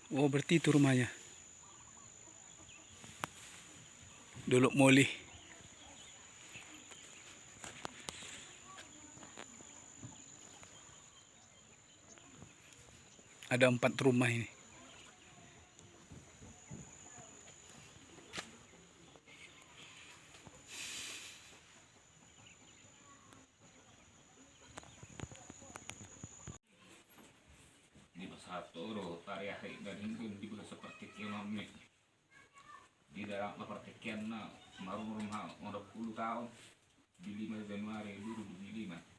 Oh, berarti itu rumahnya. Dulu Moli. Ada 4 rumah ini. Di Pasatoro, Tariahe dan Hindu di seperti Kinami. Di dalam pertikaian na marunong udah 10 tahun di 5 Januari 2005.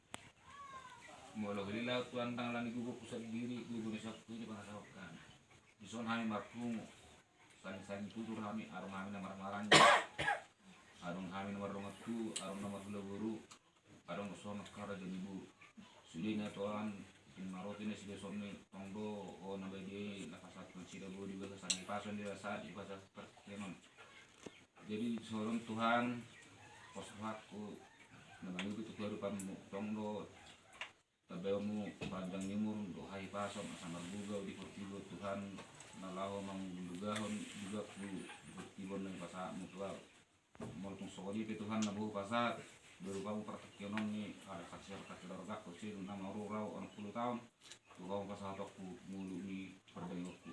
Mula hilal tuan tanglan di gugur pusat diri gugur Sabtu di Pasawakan. Di sana kami marungo saling tutur kami arung kami nomor maranja arung kami nomor rongatu arung nomor guru arung sono kara jadi ibu sudinya tuan maroti ini sudah soni tongdo oh nabai di nakasat sida budi baga sangi pason di rasa di pasar perkenon. Jadi sorong Tuhan posalaku nabai itu tuh rupan tongdo tabamu panjang nyemur dohai pason samar buga di kurtigo Tuhan nalaho mang dugahon juga ku di kurtigo ng pasa mutual molong sokodi pe Tuhan nabuh pasat berupa pertekionon ni ada kaciar kakilorga kusin nama raw ang 10 tahun tukaw pasatok ku mulu ni perdengok ku